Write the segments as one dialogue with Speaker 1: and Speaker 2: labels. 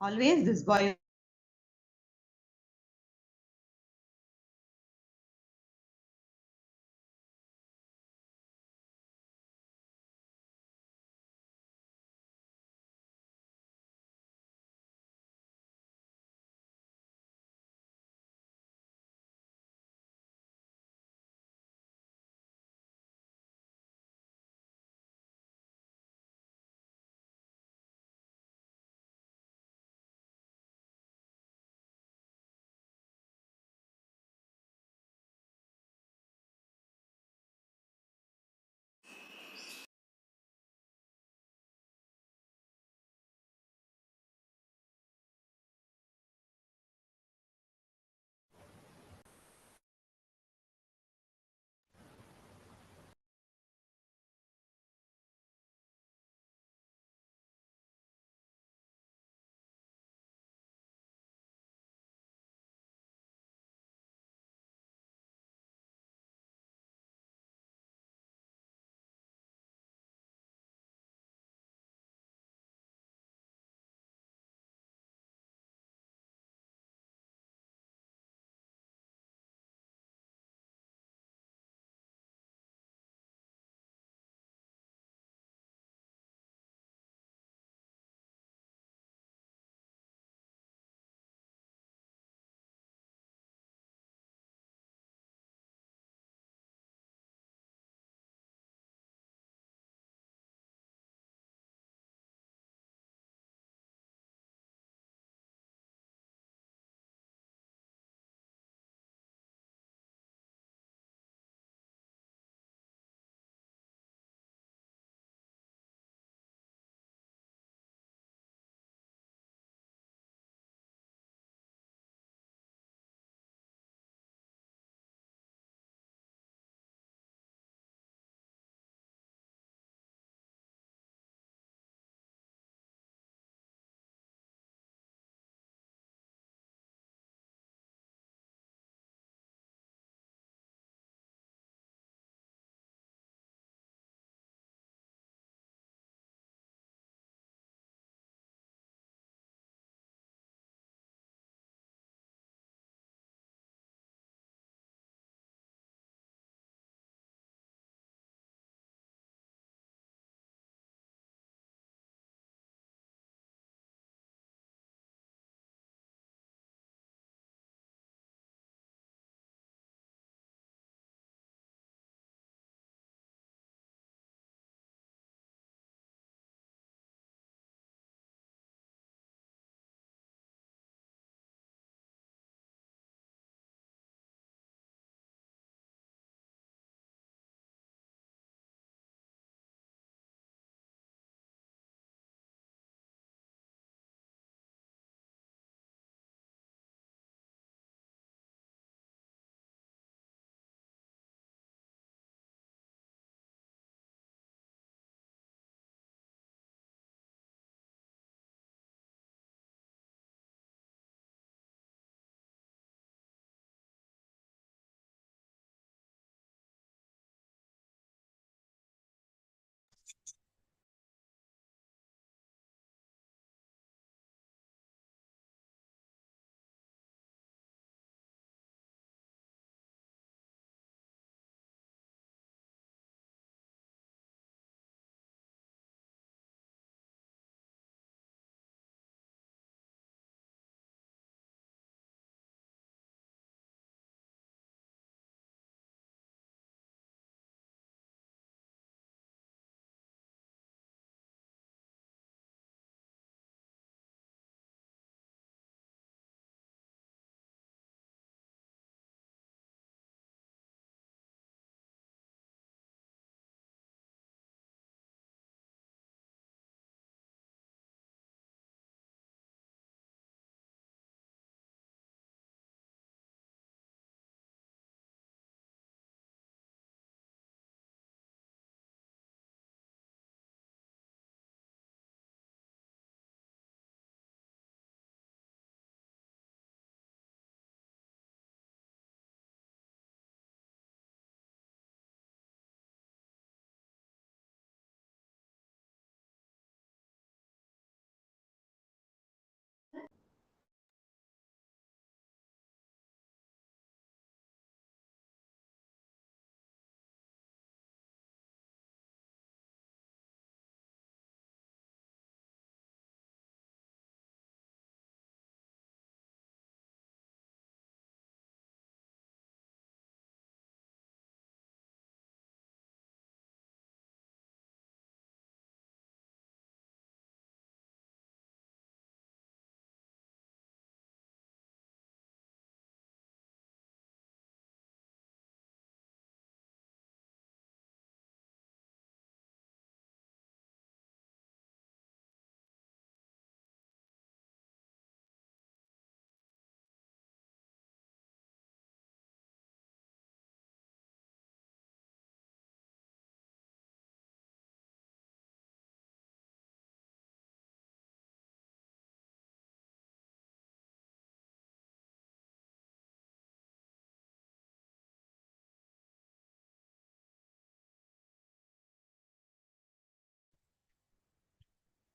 Speaker 1: Always this boy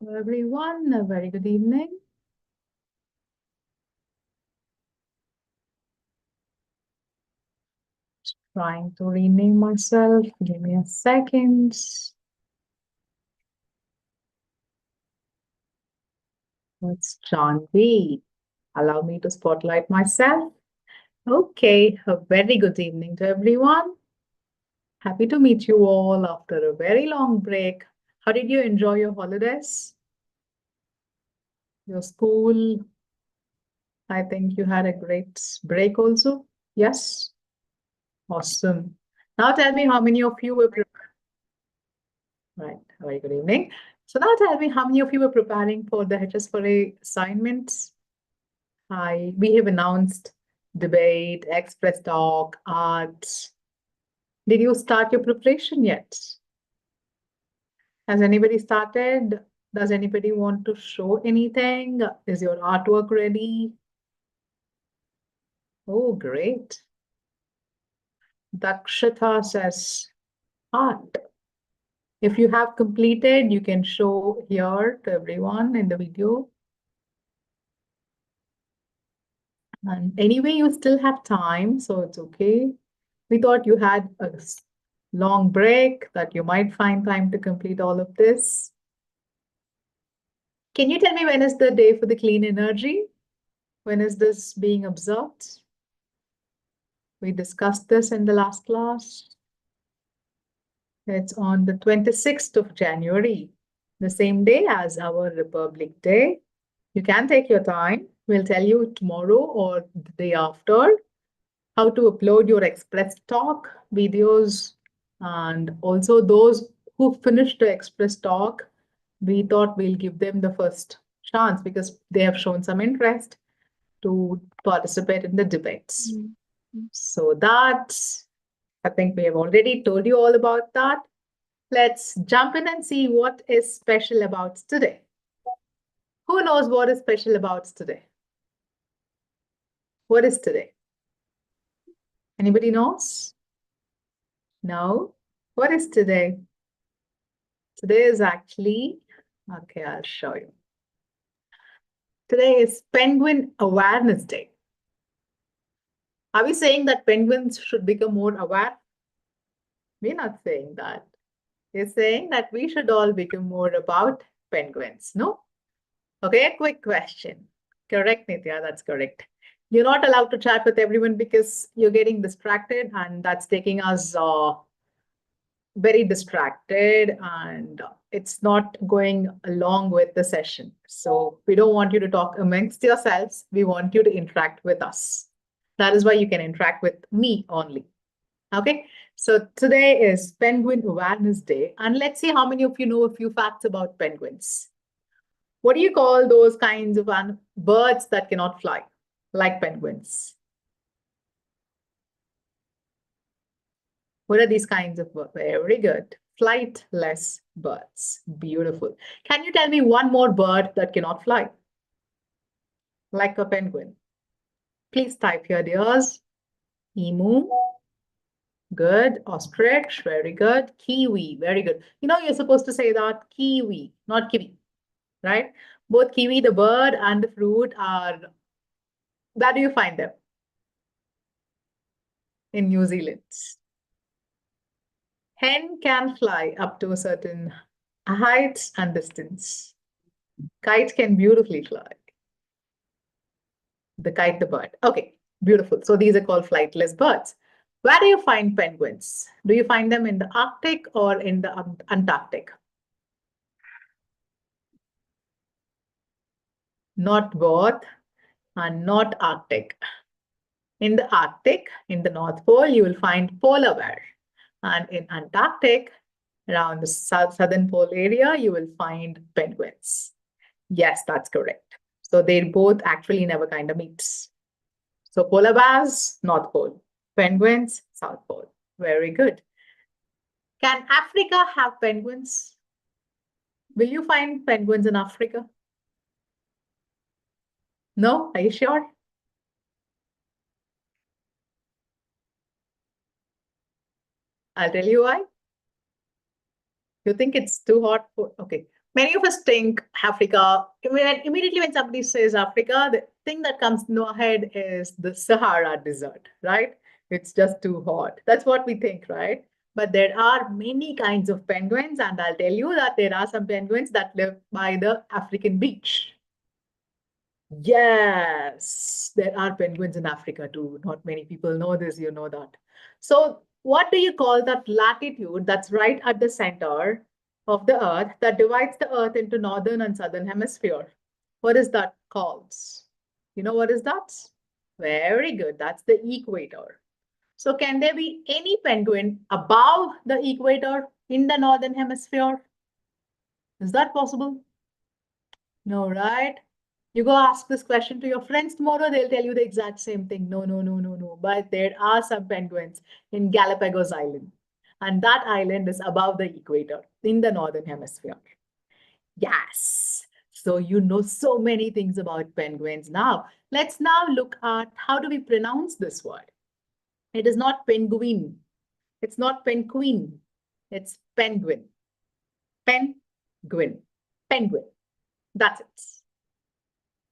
Speaker 1: Hello everyone, a very good evening. Trying to rename myself. Give me a second. It's Janvi. Allow me to spotlight myself. Okay, a very good evening to everyone. Happy to meet you all after a very long break. How did you enjoy your holidays? Your school? I think you had a great break also. Yes? Awesome. Now tell me how many of you were Right. Very good evening. So now tell me how many of you were preparing for the HS4A assignments? We have announced debate, express talk, art. Did you start your preparation yet? Has anybody started? Does anybody want to show anything? Is your artwork ready? Oh, great. Dakshita says art. If you have completed, you can show here to everyone in the video. And anyway, you still have time, so it's okay. We thought you had a long break, that you might find time to complete all of this. Can you tell me when is the day for the clean energy? When is this being observed? We discussed this in the last class. It's on the 26th of January, the same day as our Republic Day. You can take your time. We'll tell you tomorrow or the day after how to upload your Express Talk videos. And also those who finished the Express Talk, we thought we'll give them the first chance because they have shown some interest to participate in the debates. So that, I think we have already told you all about that. Let's jump in and see what is special about today. Who knows what is special about today? What is today? Anybody knows? No? What is today? Today is actually, okay, I'll show you. Today is Penguin Awareness Day. Are we saying that penguins should become more aware? We're not saying that. We're saying that we should all become more about penguins, no? Okay, a quick question. Correct, Nitya, that's correct. You're not allowed to chat with everyone because you're getting distracted, and that's taking us very distracted, and it's not going along with the session. So we don't want you to talk amongst yourselves. We want you to interact with us. That is why you can interact with me only. Okay. So today is Penguin Awareness Day. And let's see how many of you know a few facts about penguins. What do you call those kinds of birds that cannot fly, like penguins? What are these kinds of birds? Very good. Flightless birds. Beautiful. Can you tell me one more bird that cannot fly? Like a penguin. Please type here, dears. Emu. Good. Ostrich. Very good. Kiwi. Very good. You know, you're supposed to say that kiwi, not kiwi, right? Both kiwi, the bird, and the fruit are, where do you find them? In New Zealand. Hen can fly up to a certain height and distance. Kite can beautifully fly. The kite, the bird. Okay, beautiful. So these are called flightless birds. Where do you find penguins? Do you find them in the Arctic or in the Antarctic? Not both and not Arctic. In the Arctic, in the North Pole, you will find polar bear. And in Antarctic, around the southern pole area, you will find penguins. Yes, that's correct. So they both actually never kind of meets. So polar bears, North Pole. Penguins, South Pole. Very good. Can Africa have penguins? Will you find penguins in Africa? No? Are you sure? I'll tell you why. You think it's too hot for, okay. Many of us think Africa. Immediately when somebody says Africa, the thing that comes to our head is the Sahara Desert, right? It's just too hot. That's what we think, right? But there are many kinds of penguins, and I'll tell you that there are some penguins that live by the African beach. Yes, there are penguins in Africa too. Not many people know this, you know that. So, what do you call that latitude that's right at the center of the Earth that divides the Earth into northern and southern hemisphere? What is that called? You know what is that? Very good. That's the equator. So, can there be any penguin above the equator in the northern hemisphere? Is that possible? No, right? You go ask this question to your friends tomorrow, they'll tell you the exact same thing. No, no, no, no, no. But there are some penguins in Galapagos Island. And that island is above the equator in the northern hemisphere. Yes. So you know so many things about penguins. Now, let's now look at how do we pronounce this word. It is not penguin. It's not penguin. It's penguin. Penguin. Penguin. That's it.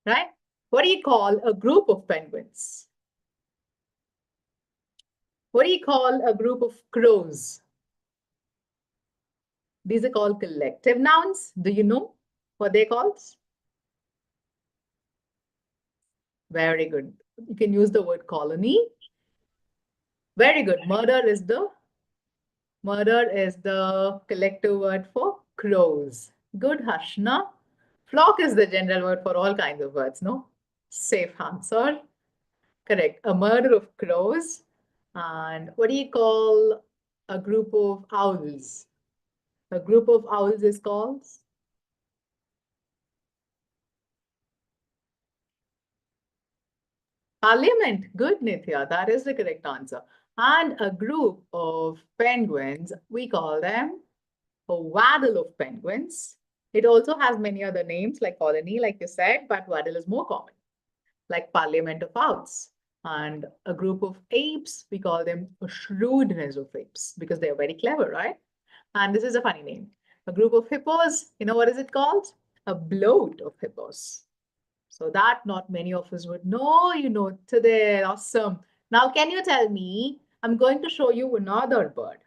Speaker 1: Right? What do you call a group of penguins? What do you call a group of crows? These are called collective nouns. Do you know what they're called? Very good. You can use the word colony. Very good. Murder is the collective word for crows. Good, Harshna. Flock is the general word for all kinds of birds, no? Safe answer. Correct. A murder of crows. And what do you call a group of owls? A group of owls is called? Parliament. Good, Nithya. That is the correct answer. And a group of penguins, we call them a waddle of penguins. It also has many other names like colony, like you said, but waddle is more common, like parliament of owls. And a group of apes, we call them a shrewdness of apes because they are very clever, right? And this is a funny name. A group of hippos, you know what is it called? A bloat of hippos. So that not many of us would know, you know, today. Awesome. Now, can you tell me, I'm going to show you another bird.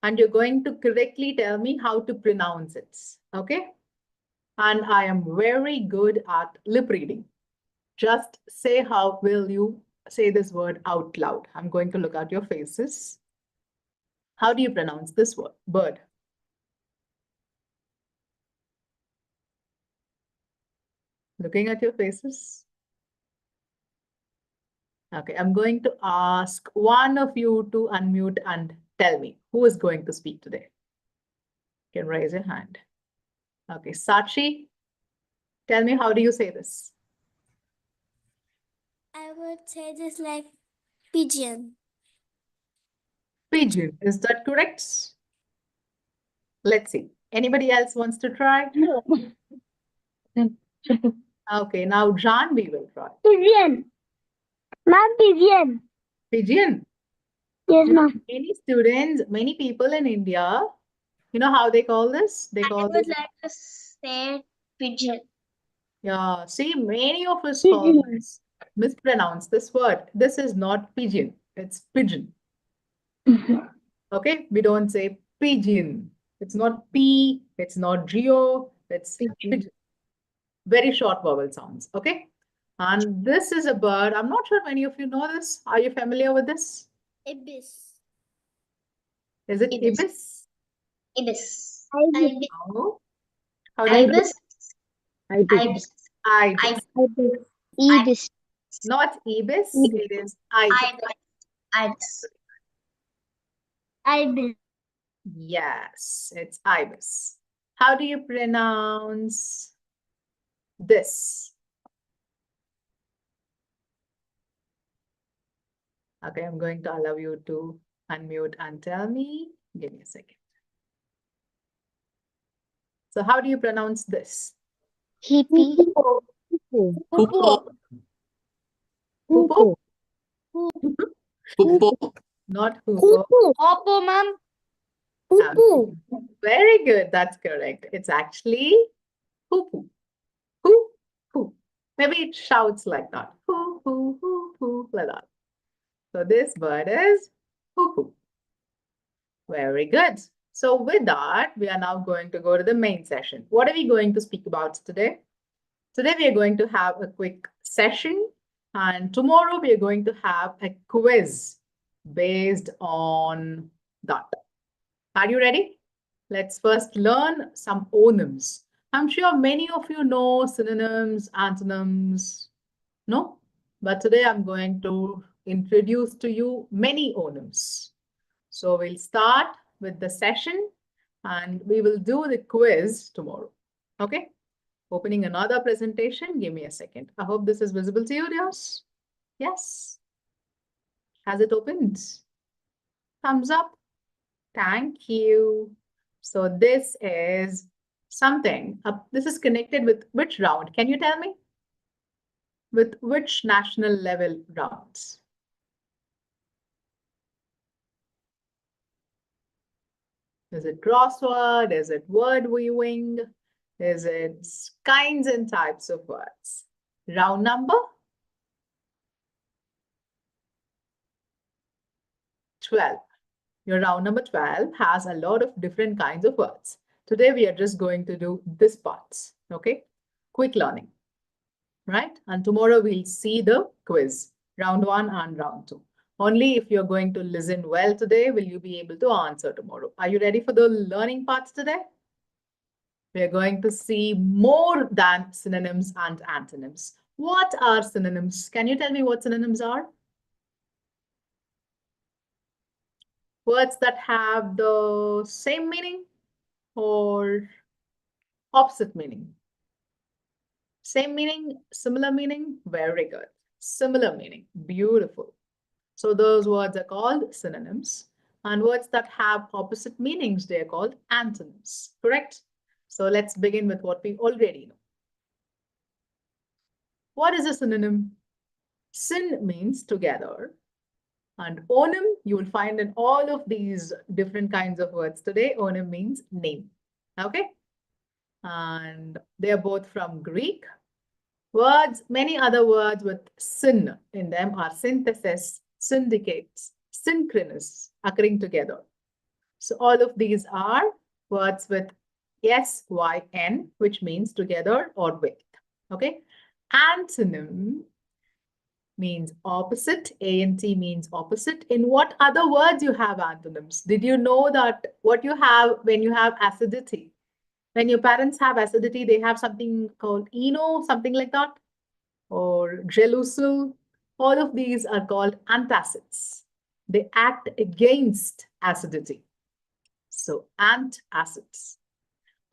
Speaker 1: And you're going to correctly tell me how to pronounce it. Okay? And I am very good at lip reading. Just say how will you say this word out loud. I'm going to look at your faces. How do you pronounce this word, bird? Looking at your faces. Okay, I'm going to ask one of you to unmute and tell me who is going to speak today. You can raise your hand. Okay, Sachi, tell me how do you say this?
Speaker 2: I would say this like pigeon.
Speaker 1: Pigeon, is that correct? Let's see. Anybody else wants to try? Okay, now Janvi will try.
Speaker 2: Pigeon. Ma'am, pigeon.
Speaker 1: Pigeon.
Speaker 2: Yes, ma'am.
Speaker 1: Many students, many people in India, you know how they call this? They call
Speaker 2: I would
Speaker 1: this.
Speaker 2: like to say pigeon.
Speaker 1: Yeah, see, many of us call this, mispronounce this word. This is not pigeon, it's pigeon. Okay, we don't say pigeon. It's not P, it's not geo, it's pigeon. Very short vowel sounds. Okay, and this is a bird. I'm not sure many of you know this. Are you familiar with this?
Speaker 2: Ibis.
Speaker 1: Is it
Speaker 2: Ibis.
Speaker 1: ibis?
Speaker 2: Ibis.
Speaker 1: No. How do you
Speaker 2: Ibis.
Speaker 1: Ibis. Ibis.
Speaker 2: Ibis.
Speaker 1: Not ibis, it is ibis.
Speaker 2: Ibis. Ibis.
Speaker 1: Yes, it's ibis. How do you pronounce this? Okay, I'm going to allow you to unmute and tell me. Give me a second. So how do you pronounce this?
Speaker 2: Hippie.
Speaker 1: Hoopoe. Hoopoe? Hoopoe. Not hoopoe.
Speaker 2: Hoppo, ma'am. Poo-poo.
Speaker 1: Very good. That's correct. It's actually hoo poo. Hoo poo. Maybe it shouts like that. Hoo hoo hoo hoo like that. So this bird is hoo poo. Very good. So with that, we are now going to go to the main session. What are we going to speak about today? Today we are going to have a quick session, and tomorrow we are going to have a quiz based on that. Are you ready? Let's first learn some onyms. I'm sure many of you know synonyms, antonyms, no? But today I'm going to introduce to you many onyms. So we'll start with the session and we will do the quiz tomorrow. Okay? Opening another presentation. Give me a second. I hope this is visible to you, dears. Yes. Has it opened? Thumbs up. Thank you. So this is something. This is connected with which round? Can you tell me? With which national level rounds? Is it crossword? Is it word weaving? Is it kinds and types of words? Round number? 12. Your round number 12 has a lot of different kinds of words. Today we are just going to do this part, okay? Quick learning, right? And tomorrow we'll see the quiz, round 1 and round 2. Only if you're going to listen well today will you be able to answer tomorrow. Are you ready for the learning parts today? We're going to see more than synonyms and antonyms. What are synonyms? Can you tell me what synonyms are? Words that have the same meaning or opposite meaning? Same meaning, similar meaning? Very good. Similar meaning. Beautiful. So those words are called synonyms. And words that have opposite meanings, they are called antonyms. Correct? So let's begin with what we already know. What is a synonym? Syn means together. And onym, you will find in all of these different kinds of words today. Onym means name. Okay? And they are both from Greek. Words, many other words with syn in them are synthesis, syndicates, synchronous, occurring together. So all of these are words with S-Y-N, which means together or with. Okay? Antonym means opposite. A-N-T means opposite. In what other words you have antonyms? Did you know that what you have when you have acidity? When your parents have acidity, they have something called eno, something like that, or gelusil. All of these are called antacids. They act against acidity. So antacids.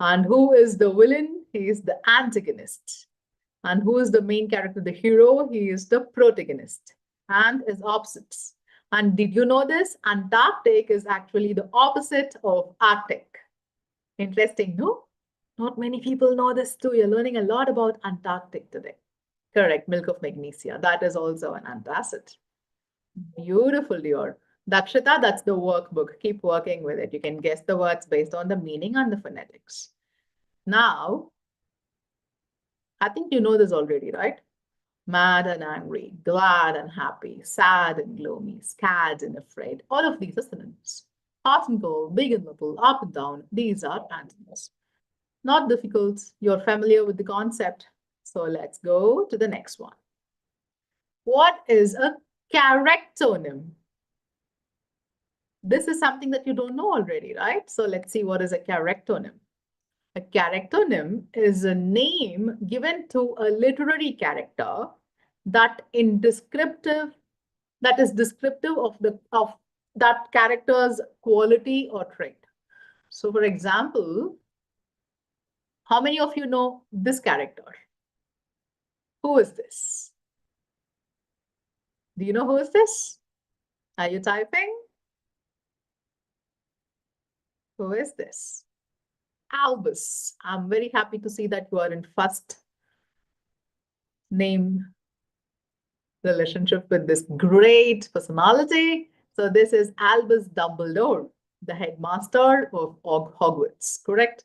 Speaker 1: And who is the villain? He is the antagonist. And who is the main character, the hero? He is the protagonist and is opposites. And did you know this? Antarctic is actually the opposite of Arctic. Interesting, no? Not many people know this too. You're learning a lot about Antarctic today. Correct, milk of magnesia. That is also an antacid. Beautiful, dear. Dakshita, that's the workbook. Keep working with it. You can guess the words based on the meaning and the phonetics. Now, I think you know this already, right? Mad and angry, glad and happy, sad and gloomy, scared and afraid. All of these are synonyms. Hot and cold, big and little, up and down. These are antonyms. Not difficult. You're familiar with the concept. So let's go to the next one. What is a charactonym? This is something that you don't know already, right? So let's see what is a charactonym. A charactonym is a name given to a literary character that is descriptive of that character's quality or trait. So for example, how many of you know this character? Who is this? Do you know who is this? Are you typing? Who is this? Albus. I'm very happy to see that you are in first name relationship with this great personality. So this is Albus Dumbledore. the headmaster of Hogwarts, correct?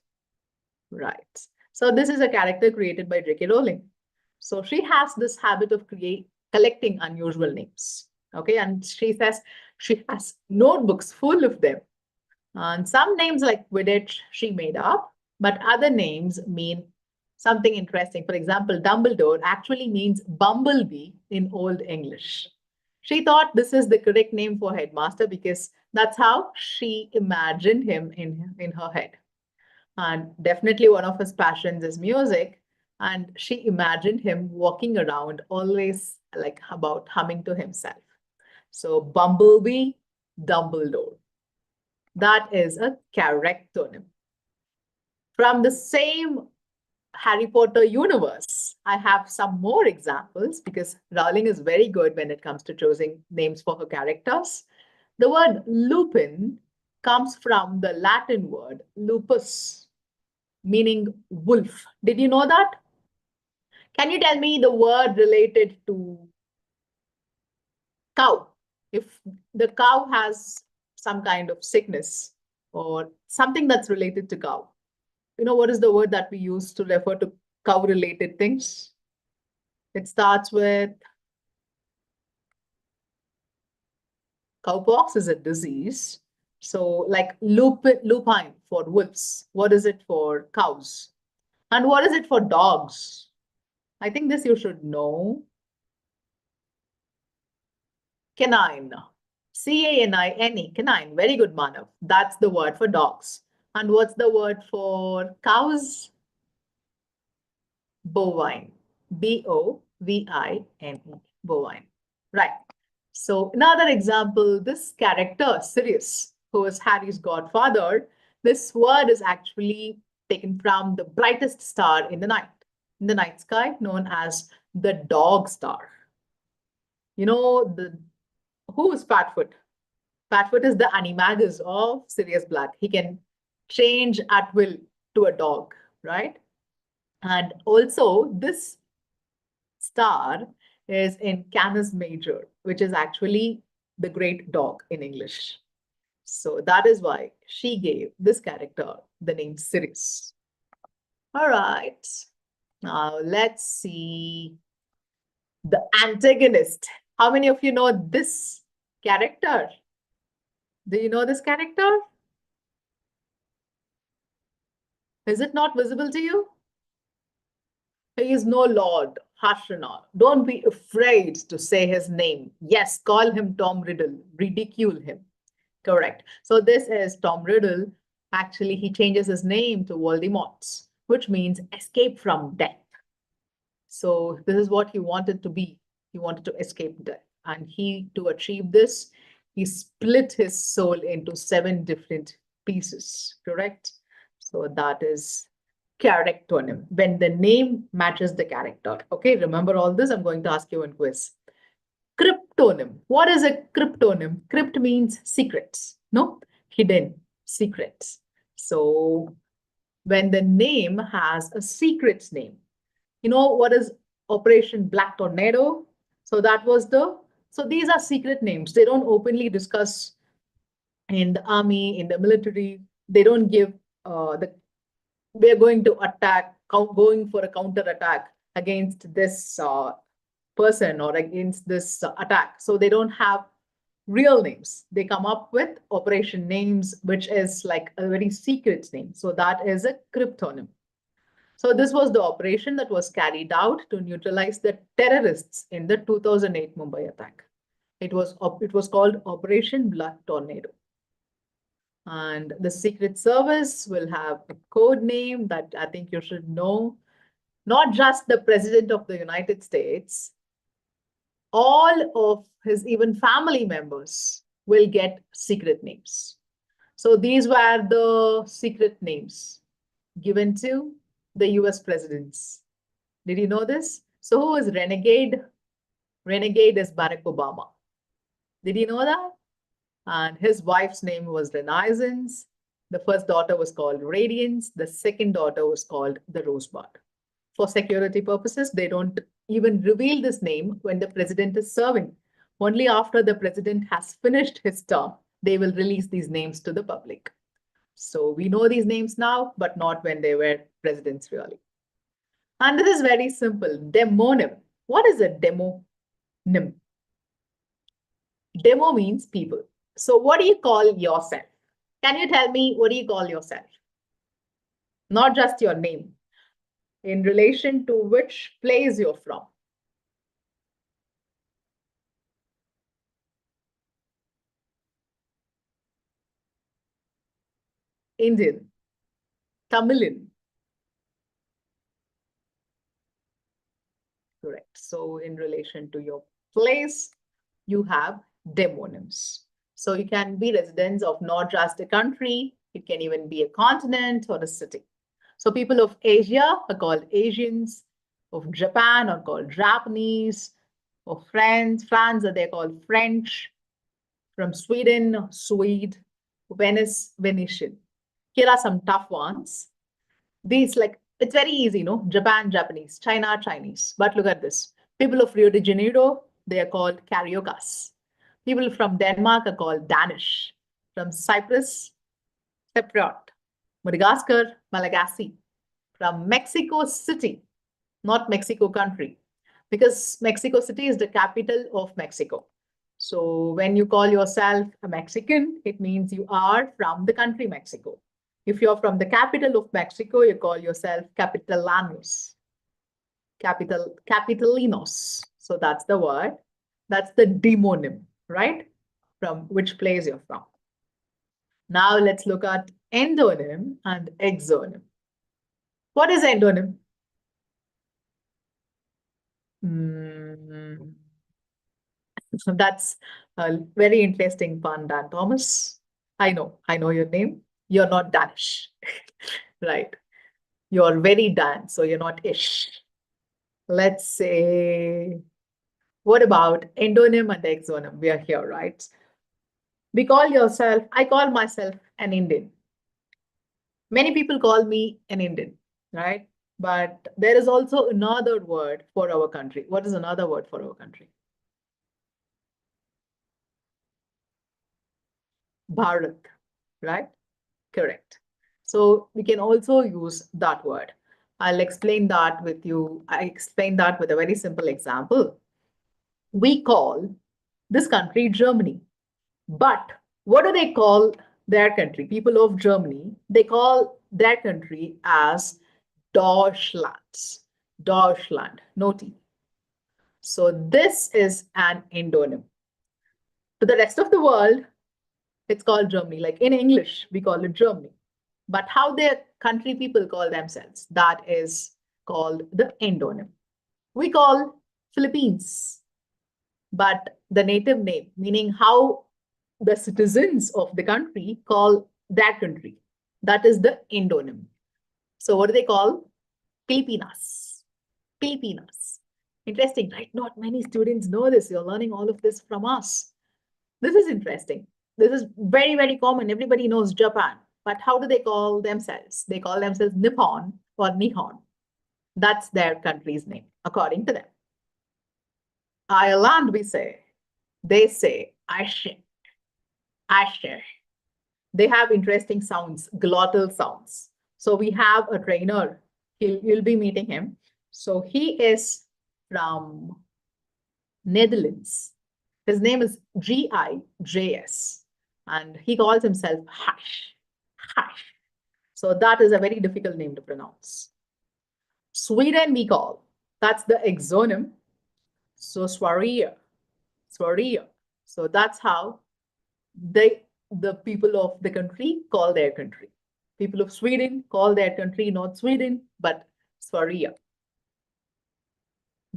Speaker 1: Right. So this is a character created by J.K. Rowling. So she has this habit of collecting unusual names. Okay, and she says she has notebooks full of them. And some names like Quidditch she made up, but other names mean something interesting. For example, Dumbledore actually means bumblebee in Old English. She thought this is the correct name for headmaster because that's how she imagined him in her head. And definitely one of his passions is music. And she imagined him walking around always like about humming to himself. So Bumblebee, Dumbledore. That is a charactonym. From the same Harry Potter universe, I have some more examples because Rowling is very good when it comes to choosing names for her characters. The word Lupin comes from the Latin word lupus, meaning wolf. Did you know that? Can you tell me the word related to cow? If the cow has some kind of sickness or something that's related to cow, you know what is the word that we use to refer to cow related things? It starts with cowpox is a disease. So like lupine for wolves. What is it for cows? And what is it for dogs? I think this you should know. Canine. Canine. Canine. Very good, Manav. That's the word for dogs. And what's the word for cows? Bovine. Bovine. Bovine. Right. So another example, this character, Sirius, who is Harry's godfather, this word is actually taken from the brightest star in the night sky, known as the dog star. You know, who is Fatfoot? Fatfoot is the animagus of Sirius Black. He can change at will to a dog, right? And also, this star is in Canis Major, which is actually the great dog in English. So that is why she gave this character the name Sirius. All right. Now let's see the antagonist. How many of you know this character? Do you know this character? Is it not visible to you? He is no Lord, Harshana. Don't be afraid to say his name. Yes, call him Tom Riddle, ridicule him. Correct. So this is Tom Riddle. Actually, he changes his name to Voldemort, which means escape from death. So this is what he wanted to be. He wanted to escape death. And to achieve this, he split his soul into 7 different pieces, correct? So that is charactonym, when the name matches the character. Okay, remember all this? I'm going to ask you one quiz. Cryptonym. What is a cryptonym? Crypt means secrets, no? Hidden, secrets. So when the name has a secret name, you know what is Operation Black Tornado? So so these are secret names. They don't openly discuss in the army, in the military. They don't give we're going to attack, going for a counter attack against this person or against this attack. So they don't have real names. They come up with operation names, which is like a very secret name. So that is a cryptonym. So this was the operation that was carried out to neutralize the terrorists in the 2008 Mumbai attack. It was called Operation Black Tornado. And the Secret Service will have a code name that I think you should know. Not just the President of the United States, all of his even family members will get secret names. So these were the secret names given to the US presidents. Did you know this? So who is Renegade? Renegade is Barack Obama. Did you know that? And his wife's name was Renaissance. The first daughter was called Radiance. The second daughter was called the Rosebud. For security purposes, they don't even reveal this name when the president is serving. Only after the president has finished his term, they will release these names to the public. So we know these names now, but not when they were presidents really. And this is very simple. Demonym. What is a demonym? Demo means people. So what do you call yourself? Can you tell me what do you call yourself? Not just your name. In relation to which place you're from. Indian, Tamilian. Correct. So in relation to your place, you have demonyms. So you can be residents of not just a country, it can even be a continent or a city. So people of Asia are called Asians, of Japan are called Japanese, of France they're called French, from Sweden, Swede, Venice, Venetian. Here are some tough ones. These like it's very easy, no? Japan, Japanese, China, Chinese. But look at this. People of Rio de Janeiro, they are called Cariocas. People from Denmark are called Danish. From Cyprus, Cypriot. Madagascar, Malagasy. From Mexico City, not Mexico country, because Mexico City is the capital of Mexico. So when you call yourself a Mexican, it means you are from the country Mexico. If you're from the capital of Mexico, you call yourself Capitalanos, Capitalinos. So that's the word. That's the demonym, right? From which place you're from. Now let's look at endonym and exonym. What is endonym? So that's a very interesting pun, Dan Thomas. I know your name. You're not Danish, right? You're very Dan, so you're not ish. Let's say, what about endonym and exonym? We are here, right? I call myself an Indian. Many people call me an Indian, right? But there is also another word for our country. What is another word for our country? Bharat, right? Correct. So we can also use that word. I'll explain that with you. I explain that with a very simple example. We call this country Germany. But what do they call their country? People of Germany, they call their country as Deutschland. Deutschland, no T. So this is an endonym. To the rest of the world, it's called Germany. Like in English, we call it Germany. But how their country people call themselves, that is called the endonym. We call Philippines, but the native name, meaning how the citizens of the country call that country, that is the endonym. So what do they call? Filipinas. Filipinas. Interesting, right? Not many students know this. You're learning all of this from us. This is interesting. This is very, very common. Everybody knows Japan. But how do they call themselves? They call themselves Nippon or Nihon. That's their country's name, according to them. Ireland, they say Ashe. Ashe. They have interesting sounds, glottal sounds. So we have a trainer. You'll be meeting him. So he is from Netherlands. His name is GIJS, and he calls himself Hash. Hash. So that is a very difficult name to pronounce. Sweden we call, that's the exonym. So Swaria. Swaria. So that's how the people of the country call their country. People of Sweden call their country not Sweden, but Swaria.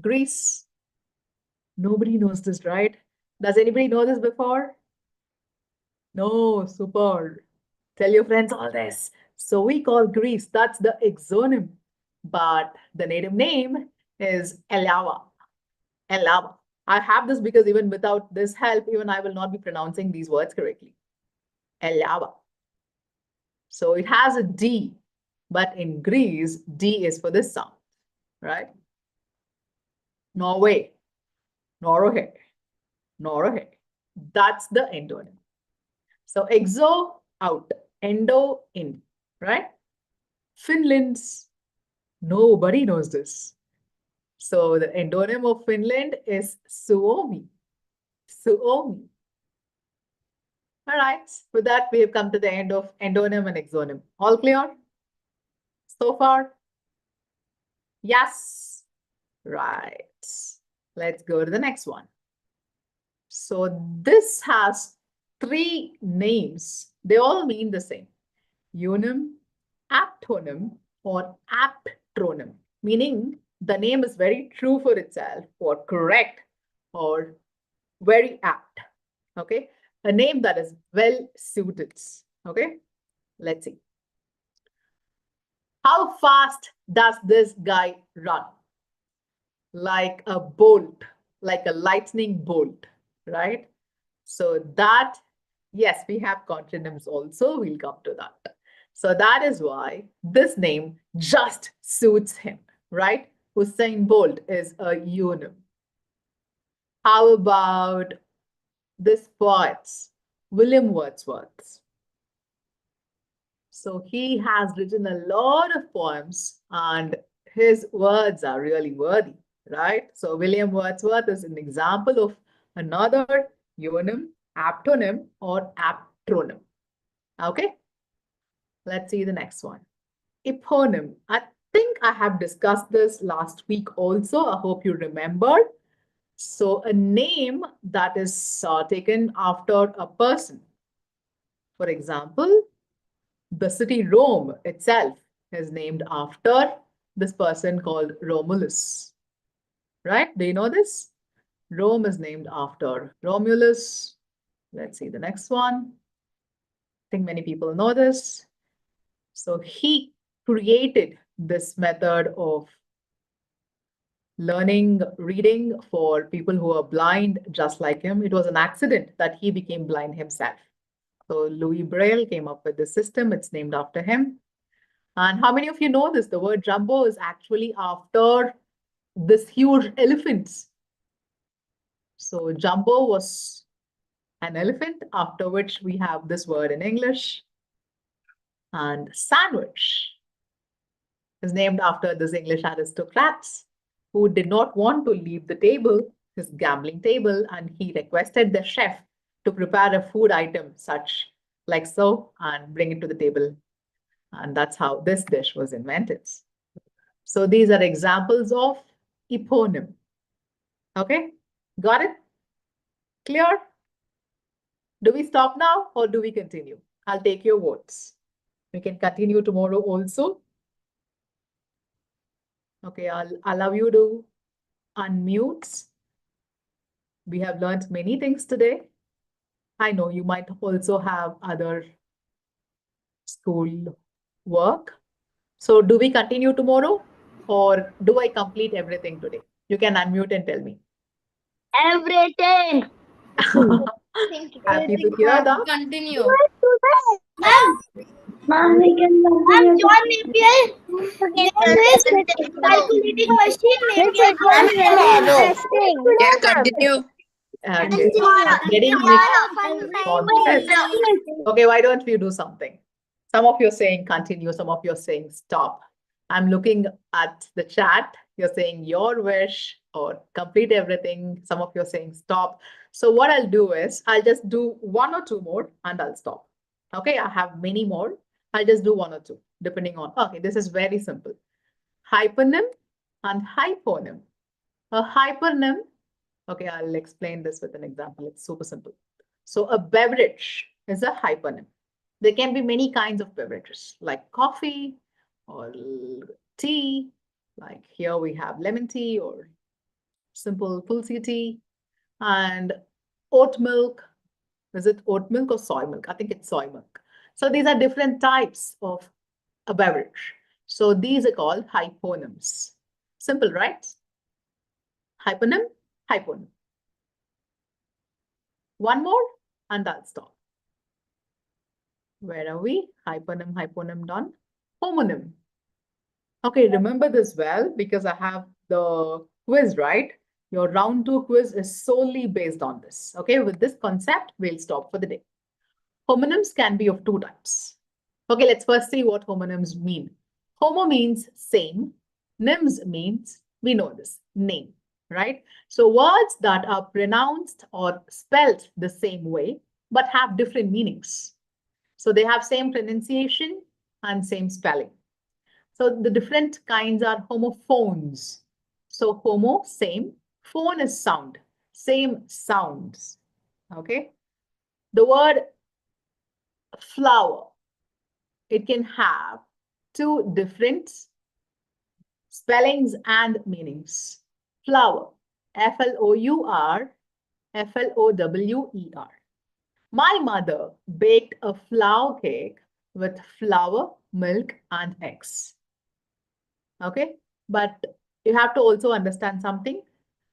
Speaker 1: Greece. Nobody knows this, right? Does anybody know this before? No, super. Tell your friends all this. So we call Greece, that's the exonym, but the native name is Elava. Elava. I have this because even without this help, even I will not be pronouncing these words correctly. Elava. So it has a D, but in Greece, D is for this sound, right? Norway, Norway, Norway. That's the endonym. So exo, out. Endo, in. Right? Finland's. Nobody knows this. So the endonym of Finland is Suomi. Suomi. All right. With that, we have come to the end of endonym and exonym. All clear so far? Yes. Right. Let's go to the next one. So this has three names. They all mean the same. Euonym, aptonym, or aptronym, meaning the name is very true for itself, or correct, or very apt. Okay, a name that is well suited. Okay, let's see. How fast does this guy run? Like a bolt, like a lightning bolt, right? So that, yes, we have contronyms also. We'll come to that. So that is why this name just suits him, right? Usain Bolt is a euonym. How about this poet, William Wordsworth? So he has written a lot of poems and his words are really worthy, right? So William Wordsworth is an example of another euonym, aptonym, or aptronym. Okay, let's see the next one. Eponym. I think I have discussed this last week also. I hope you remember. So a name that is taken after a person. For example, the city Rome itself is named after this person called Romulus. Right? Do you know this? Rome is named after Romulus. Let's see the next one. I think many people know this. So he created this method of learning reading for people who are blind, just like him. It was an accident that he became blind himself. So Louis Braille came up with this system. It's named after him. And how many of you know this? The word jumbo is actually after this huge elephants. So jumbo was an elephant, after which we have this word in English. And sandwich is named after this English aristocrats who did not want to leave the table, his gambling table, and he requested the chef to prepare a food item such like so and bring it to the table. And that's how this dish was invented. So these are examples of eponym. Okay, got it? Clear? Do we stop now or do we continue? I'll take your votes. We can continue tomorrow also. Okay, I'll allow you to unmute. We have learned many things today. I know you might also have other school work. So do we continue tomorrow or do I complete everything today? You can unmute and tell me.
Speaker 2: Everything.
Speaker 1: Happy to hear that.
Speaker 3: Continue.
Speaker 2: Ma'am, we can continue. Calculating machine. It was very interesting.
Speaker 3: Yeah, continue.
Speaker 1: Okay. Getting mixed on this. Okay, why don't we do something? Some of you are saying continue, some of you are saying stop. I'm looking at the chat. You're saying your wish or complete everything. Some of you are saying stop. So what I'll do is I'll just do one or two more and I'll stop. Okay, I have many more. I'll just do one or two depending on. Okay, this is very simple. Hypernym and hyponym. A hypernym. Okay, I'll explain this with an example. It's super simple. So a beverage is a hypernym. There can be many kinds of beverages like coffee or tea. Like here we have lemon tea or simple tulsi tea and oat milk. Is it oat milk or soy milk? I think it's soy milk. So these are different types of a beverage. So these are called hyponyms. Simple, right? Hyponym, hyponym. One more and I'll stop. Where are we? Hyponym, hyponym done. Homonym. Okay, remember this well because I have the quiz, right? Your round 2 quiz is solely based on this. Okay, with this concept, we'll stop for the day. Homonyms can be of two types. Okay, let's first see what homonyms mean. Homo means same. Nyms means, we know this, name, right? So words that are pronounced or spelled the same way, but have different meanings. So they have same pronunciation and same spelling. So the different kinds are homophones. So homo, same. Phone is sound. Same sounds. Okay. The word flower, it can have two different spellings and meanings. Flower, Flour, Flower. My mother baked a flour cake with flour, milk, and eggs. Okay, but you have to also understand something.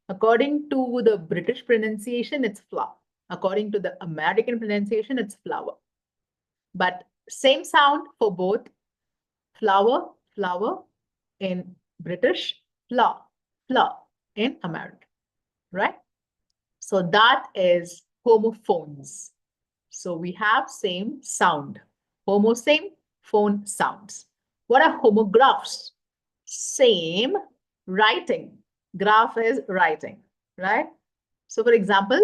Speaker 1: According to the British pronunciation, it's flour. According to the American pronunciation, it's flower. But same sound for both. Flower, flower in British, flour, flour in American, right? So that is homophones. So we have same sound. Homo, same, phone sounds. What are homographs? Same writing. Graph is writing, right? So for example,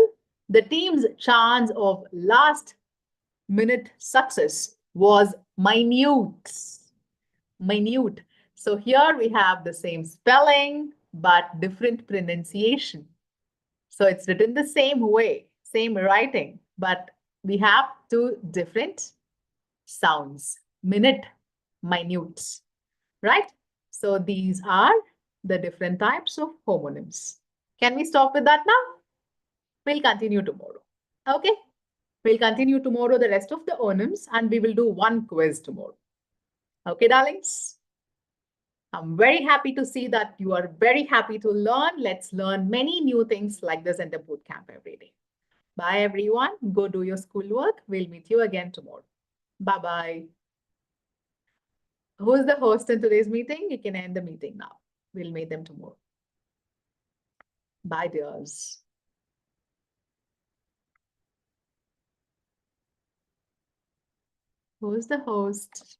Speaker 1: the team's chance of last minute success was minute. Minute. So here we have the same spelling, but different pronunciation. So it's written the same way, same writing, but we have two different sounds. Minute, minute, right? So these are the different types of homonyms. Can we stop with that now? We'll continue tomorrow. Okay. We'll continue tomorrow the rest of the onyms and we will do one quiz tomorrow. Okay, darlings? I'm very happy to see that you are very happy to learn. Let's learn many new things like this in the boot camp every day. Bye, everyone. Go do your schoolwork. We'll meet you again tomorrow. Bye-bye. Who's the host in today's meeting? You can end the meeting now. We'll meet them tomorrow. Bye, dears. Who's the host?